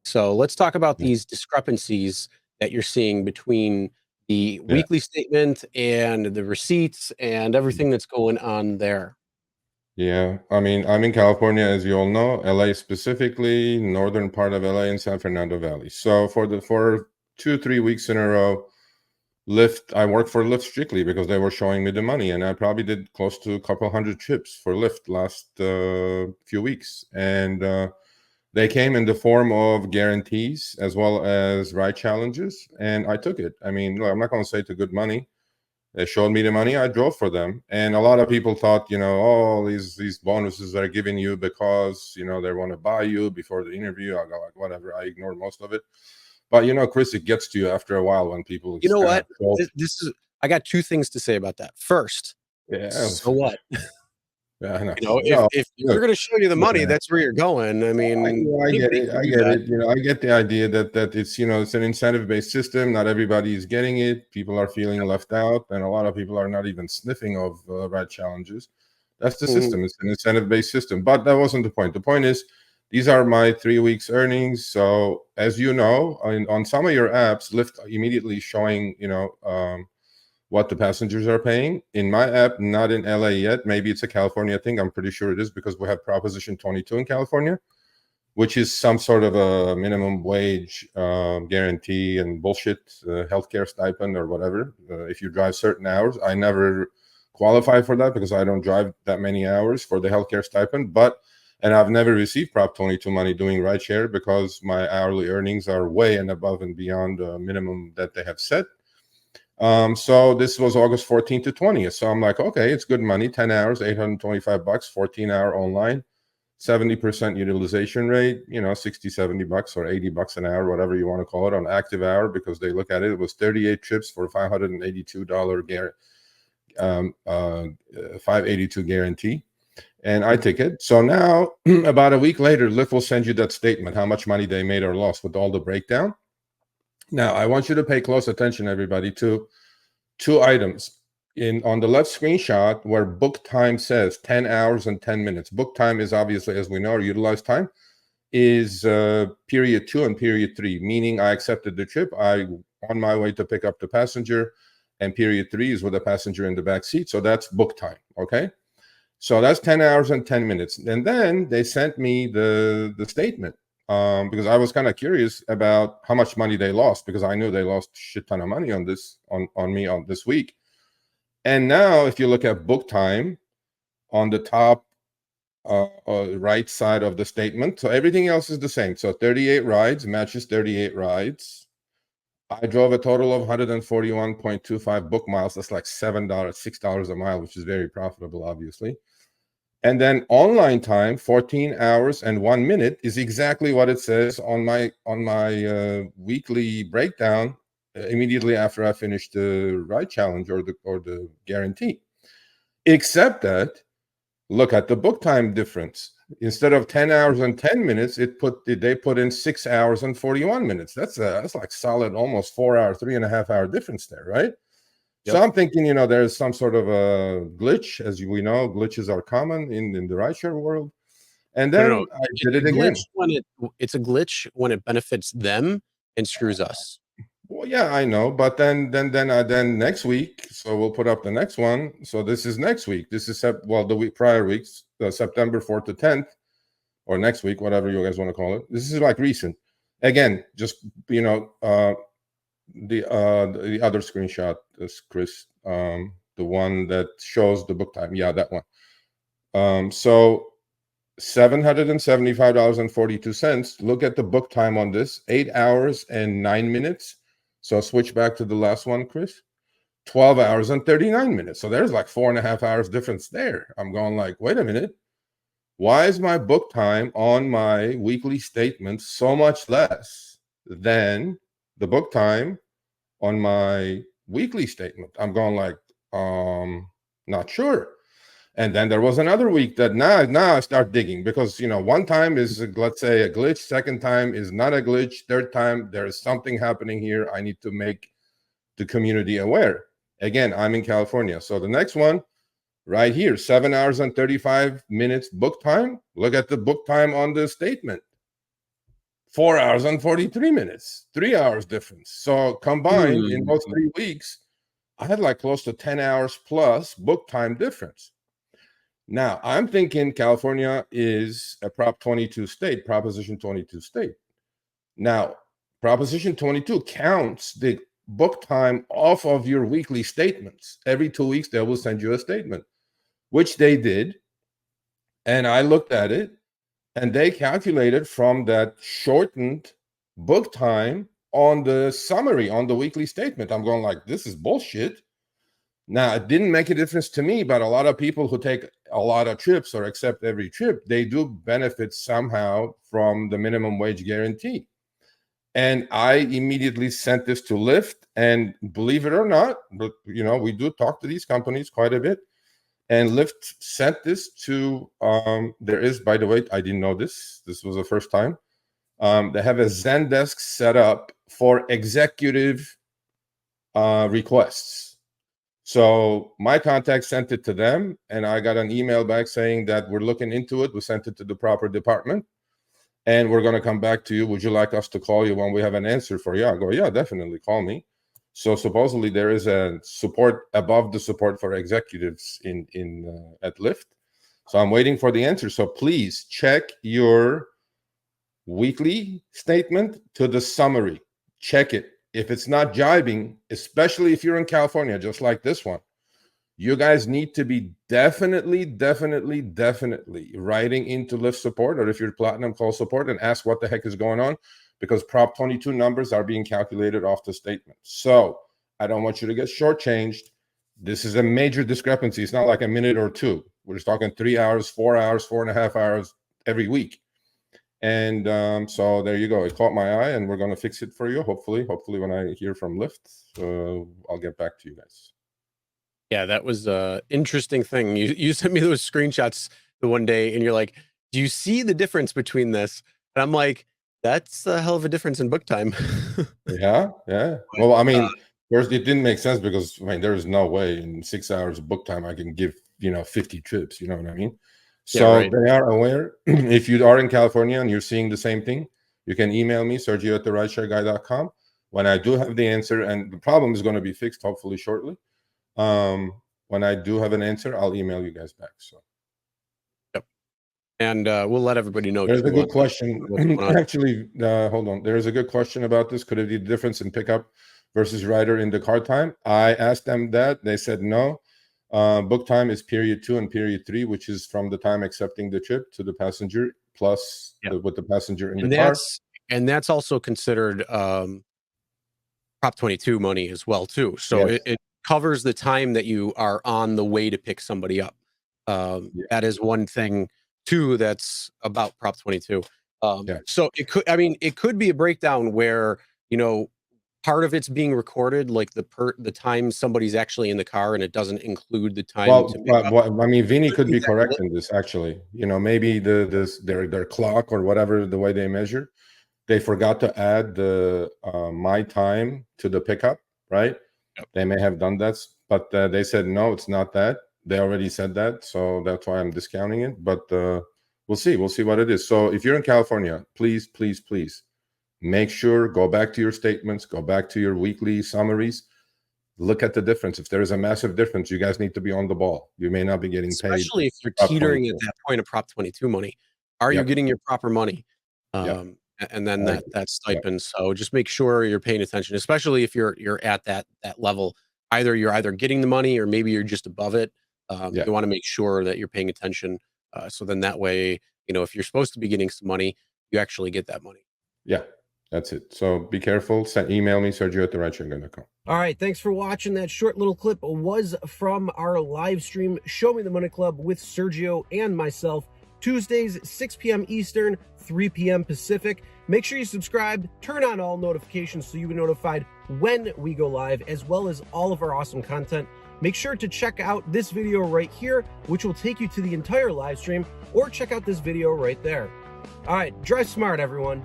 So let's talk about Yeah. these discrepancies that you're seeing between the Yeah. weekly statement and the receipts and everything that's going on there. Yeah. I mean, I'm in California, as you all know, LA specifically, northern part of LA and San Fernando Valley. So for 2-3 weeks in a row, Lyft, I worked for Lyft strictly because they were showing me the money, and I probably did close to a couple hundred trips for Lyft last few weeks. And they came in the form of guarantees as well as ride challenges, and I took it. I mean, look, I'm not going to say it's good money. They showed me the money. I drove for them, and a lot of people thought, oh, these bonuses are giving you because they want to buy you before the interview. I go like, whatever. I ignored most of it, but Chris, it gets to you after a while when people You know kind of what? I got two things to say about that. First, yeah, so what? yeah, I know. If No, they're look, going to show you the look, money, that's where you're going. I mean, I get anybody it. can I do get that. it. I get the idea that it's it's an incentive-based system. Not everybody is getting it. People are feeling left out, and a lot of people are not even sniffing of ride challenges. That's the Mhm. system. It's an incentive-based system. But that wasn't the point. The point is, these are my 3 weeks earnings. So as you know, on some of your apps, Lyft immediately showing what the passengers are paying. In my app, not in LA yet. Maybe it's a California thing. I'm pretty sure it is because we have Proposition 22 in California, which is some sort of a minimum wage guarantee and bullshit, healthcare stipend or whatever. If you drive certain hours, I never qualify for that because I don't drive that many hours for the healthcare stipend. And I've never received Prop 22 money doing rideshare because my hourly earnings are way and above and beyond the minimum that they have set. So this was August 14th to 20th. So I'm like, okay, it's good money. 10 hours, $825, 14-hour online. 70% utilization rate, 60, $70 or $80 an hour, whatever you want to call it, on active hour, because they look at it. It was 38 trips for $582 582 guarantee. And I take it. So now, about a week later, Lyft will send you that statement, how much money they made or lost with all the breakdown. Now, I want you to pay close attention, everybody, to two items. On the left screenshot where book time says 10 hours and 10 minutes. Book time is obviously, as we know, utilized time is period 2 and period 3, meaning I accepted the trip. I on my way to pick up the passenger, and period 3 is with the passenger in the back seat. So that's book time. Okay. So that's 10 hours and 10 minutes. And then they sent me the statement because I was kind of curious about how much money they lost, because I knew they lost a shit ton of money on this, on me on this week. And now if you look at book time on the top right side of the statement, so everything else is the same. So 38 rides matches 38 rides. I drove a total of 141.25 book miles. That's like $7, $6 a mile, which is very profitable, obviously. And then online time, 14 hours and 1 minute, is exactly what it says on my weekly breakdown immediately after I finished the ride challenge or the guarantee. Except that, look at the book time difference. Instead of 10 hours and 10 minutes, they put in 6 hours and 41 minutes. That's like solid, almost 4 hour, 3.5 hour difference there, right? So Yep. I'm thinking, there's some sort of a glitch. As we know, glitches are common in the rideshare world. And No. then I did it again. It's a glitch when it benefits them and screws us. Well, yeah, I know, but then next week, so we'll put up the next one. So this is next week. This is the week prior weeks, September 4th to 10th, or next week, whatever you guys want to call it. This is like recent. Again, just the other screenshot is Chris, the one that shows the book time. Yeah, that one. So $775.42. Look at the book time on this, 8 hours and 9 minutes. So switch back to the last one, Chris. 12 hours and 39 minutes. So there's like 4.5 hours difference there. I'm going like, wait a minute. Why is my book time on my weekly statement so much less than the book time on my weekly statement? I'm going like, not sure. And then there was another week that now I start digging, because one time is, let's say, a glitch, second time is not a glitch, third time there is something happening here. I need to make the community aware. Again, I'm in California. So the next one, right here, 7 hours and 35 minutes book time. Look at the book time on the statement. 4 hours and 43 minutes, 3 hours difference. So combined in those 3 weeks, I had like close to 10 hours plus book time difference. Now, I'm thinking California is a Prop 22 state, Proposition 22 state. Now, Proposition 22 counts the book time off of your weekly statements. Every 2 weeks, they will send you a statement, which they did. And I looked at it, and they calculated from that shortened book time on the summary, on the weekly statement. I'm going like, this is bullshit. Now, it didn't make a difference to me, but a lot of people who take a lot of trips or accept every trip, they do benefit somehow from the minimum wage guarantee. And I immediately sent this to Lyft, and believe it or not, but we do talk to these companies quite a bit. And Lyft sent this to, there is, by the way, I didn't know this. This was the first time. They have a Zendesk set up for executive requests. So my contact sent it to them, and I got an email back saying that we're looking into it. We sent it to the proper department, and we're going to come back to you. Would you like us to call you when we have an answer for you? I go, yeah, definitely call me. So supposedly there is a support above the support for executives in at Lyft. So I'm waiting for the answer. So please check your weekly statement to the summary. Check it. If it's not jibing, especially if you're in California, just like this one, you guys need to be definitely writing into Lyft support, or if you're Platinum, call support and ask what the heck is going on, because Prop 22 numbers are being calculated off the statement. So I don't want you to get shortchanged. This is a major discrepancy. It's not like a minute or two. We're just talking 3 hours, 4 hours, 4.5 hours every week. And so there you go. It caught my eye, and we're going to fix it for you. Hopefully when I hear from Lyft, I'll get back to you guys. Yeah, that was a interesting thing. You sent me those screenshots the one day, and you're like, do you see the difference between this? And I'm like, that's a hell of a difference in book time. Yeah. Well, I mean, first, it didn't make sense because there is no way in 6 hours of book time I can give 50 trips. You know what I mean? So Yeah, right. They are aware. If you are in California and you're seeing the same thing, you can email me, Sergio@RideShareGuy.com. When I do have the answer, and the problem is going to be fixed hopefully shortly. When I do have an answer, I'll email you guys back. So. Yep. And we'll let everybody know. There's a good question. Actually, hold on. There's a good question about this. Could it be the difference in pickup versus rider in the car time? I asked them that. They said no. Book time is period 2 and period 3, which is from the time accepting the trip to the passenger plus with the passenger in the car. And that's also considered Prop 22 money as well too. So it covers the time that you are on the way to pick somebody up. That is one thing too that's about Prop 22. So it could be a breakdown where part of it's being recorded, like the time somebody's actually in the car, and it doesn't include the time. Vinny could be correct in this. Actually, maybe their clock or whatever, the way they measure, they forgot to add the my time to the pickup, right? Yep. They may have done that, but they said no, it's not that. They already said that, so that's why I'm discounting it. But we'll see what it is. So if you're in California, please make sure, go back to your statements, go back to your weekly summaries, look at the difference. If there is a massive difference, you guys need to be on the ball. You may not be getting paid. Especially if you're teetering at that point of Prop 22 money. Are you getting your proper money? And then that stipend. So just make sure you're paying attention, especially if you're at that level. You're getting the money, or maybe you're just above it. You want to make sure that you're paying attention. So then that way, if you're supposed to be getting some money, you actually get that money. Yeah. That's it. So be careful. Email me, Sergio@RideShareGuy.com. All right. Thanks for watching. That short little clip was from our live stream, Show Me the Money Club with Sergio and myself, Tuesdays, 6 p.m. Eastern, 3 p.m. Pacific. Make sure you subscribe, turn on all notifications so you'll be notified when we go live, as well as all of our awesome content. Make sure to check out this video right here, which will take you to the entire live stream, or check out this video right there. All right. Drive smart, everyone.